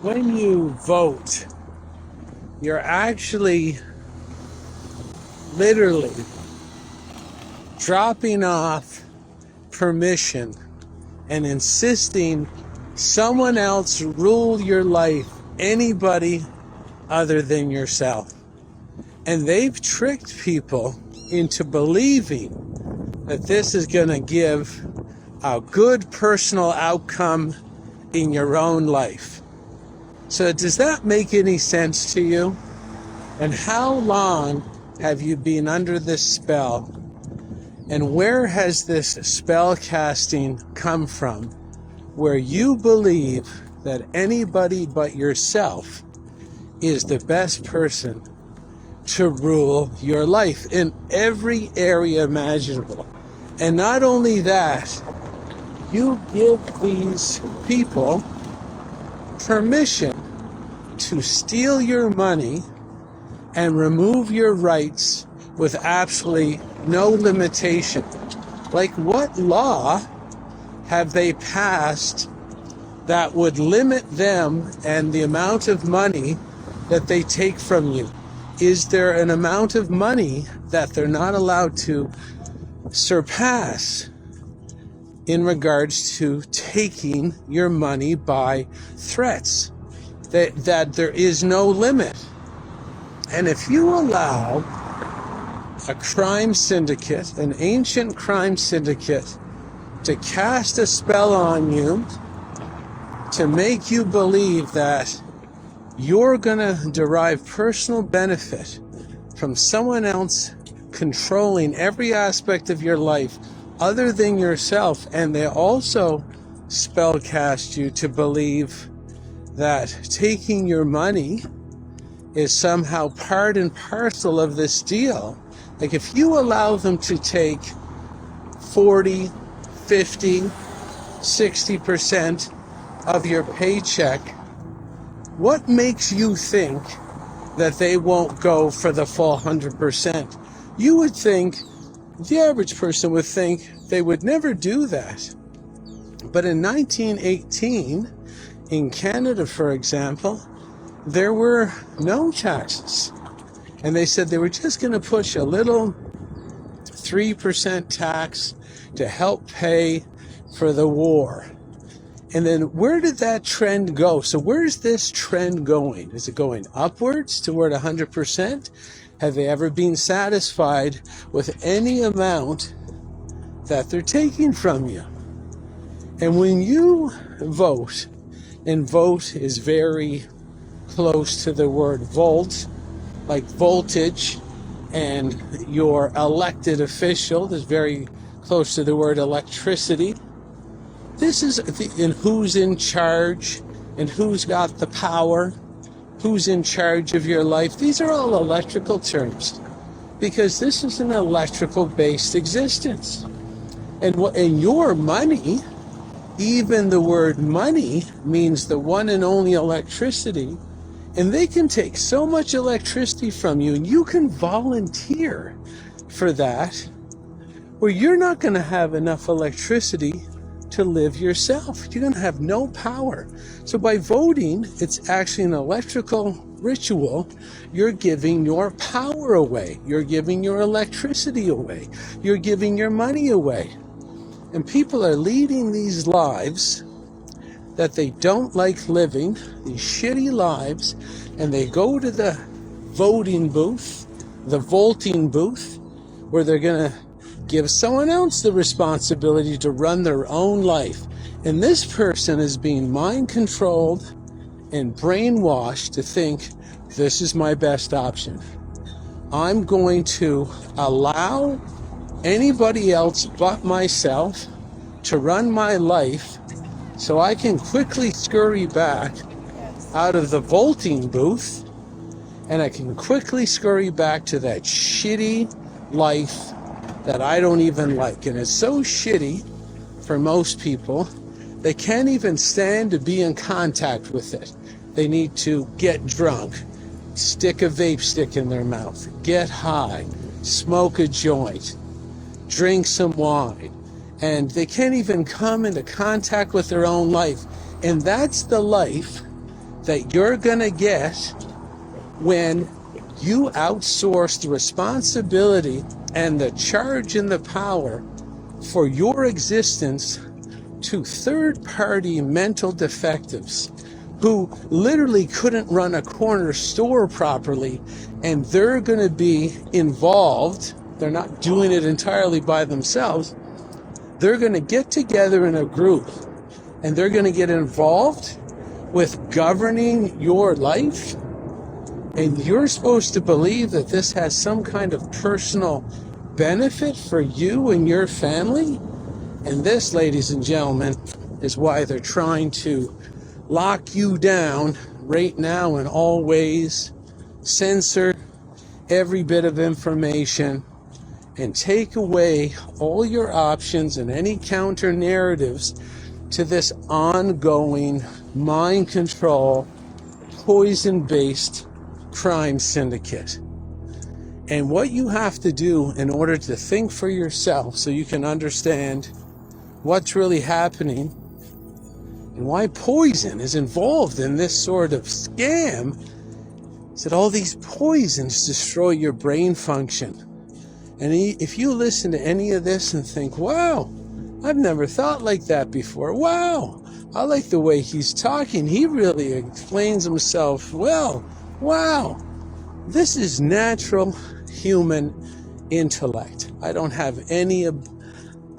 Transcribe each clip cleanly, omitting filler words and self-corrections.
When you vote, you're actually literally dropping off permission and insisting someone else rule your life, anybody other than yourself. And they've tricked people into believing that this is going to give a good personal outcome in your own life. So does that make any sense to you? And how long have you been under this spell? And where has this spell casting come from? Where you believe that anybody but yourself is the best person to rule your life in every area imaginable. And not only that, you give these people permission to steal your money and remove your rights with absolutely no limitation. Like, what law have they passed that would limit them and the amount of money that they take from you? Is there an amount of money that they're not allowed to surpass in regards to taking your money by threats? That there is no limit. And if you allow a crime syndicate, an ancient crime syndicate, to cast a spell on you to make you believe that you're going to derive personal benefit from someone else controlling every aspect of your life other than yourself, and they also spellcast you to believe that taking your money is somehow part and parcel of this deal. Like, if you allow them to take 40, 50, 60% of your paycheck, what makes you think that they won't go for the full 100%? You would think, the average person would think, they would never do that. But in 1918, in Canada, for example, there were no taxes. And they said they were just going to push a little 3% tax to help pay for the war. And then where did that trend go? So where's this trend going? Is it going upwards toward 100%? Have they ever been satisfied with any amount that they're taking from you? And when you vote, and vote is very close to the word volt, like voltage, and your elected official is very close to the word electricity. This is in who's in charge and who's got the power, who's in charge of your life. These are all electrical terms because this is an electrical-based existence. And your money, even the word money means the one and only electricity, and they can take so much electricity from you, and you can volunteer for that, where you're not going to have enough electricity to live yourself. You're going to have no power. So by voting, it's actually an electrical ritual. You're giving your power away. You're giving your electricity away. You're giving your money away. And people are leading these lives that they don't like living, these shitty lives, and they go to the voting booth, the voting booth, where they're going to give someone else the responsibility to run their own life. And this person is being mind controlled and brainwashed to think, this is my best option. I'm going to allow anybody else but myself to run my life so I can quickly scurry back out of the voting booth, and I can quickly scurry back to that shitty life that I don't even like. And it's so shitty for most people, they can't even stand to be in contact with it. They need to get drunk, stick a vape stick in their mouth, get high, smoke a joint, drink some wine, and they can't even come into contact with their own life. And that's the life that you're going to get when you outsource the responsibility and the charge and the power for your existence to third-party mental defectives who literally couldn't run a corner store properly, and they're going to be involved. They're not doing it entirely by themselves. They're going to get together in a group, and they're going to get involved with governing your life, and you're supposed to believe that this has some kind of personal benefit for you and your family. And this, ladies and gentlemen, is why they're trying to lock you down right now and always, censor every bit of information, and take away all your options and any counter narratives to this ongoing mind control, poison-based crime syndicate. And what you have to do in order to think for yourself so you can understand what's really happening and why poison is involved in this sort of scam is that all these poisons destroy your brain function. And if you listen to any of this and think, wow, I've never thought like that before. Wow, I like the way he's talking. He really explains himself well. Wow, this is natural human intellect. I don't have any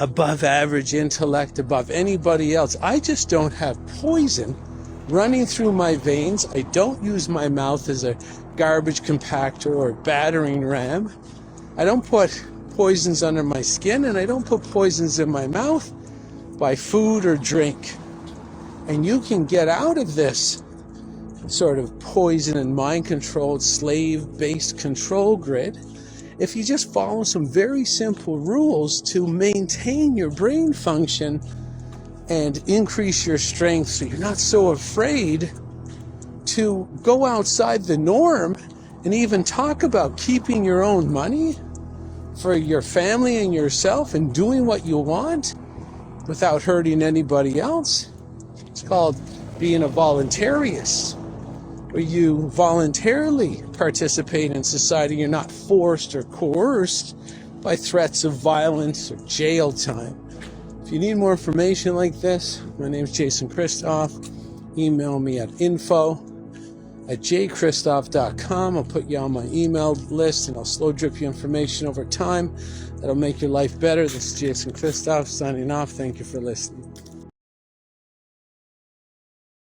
above average intellect above anybody else. I just don't have poison running through my veins. I don't use my mouth as a garbage compactor or battering ram. I don't put poisons under my skin, and I don't put poisons in my mouth by food or drink. And you can get out of this sort of poison and mind-controlled, slave-based control grid if you just follow some very simple rules to maintain your brain function and increase your strength, so you're not so afraid to go outside the norm and even talk about keeping your own money for your family and yourself and doing what you want without hurting anybody else. It's called being a voluntarist, where you voluntarily participate in society. You're not forced or coerced by threats of violence or jail time. If you need more information like this, my name is Jason Christoff. Email me at info@jchristoph.com. I'll put you on my email list, and I'll slow drip you information over time that'll make your life better. This is Jason Christoff signing off. Thank you for listening.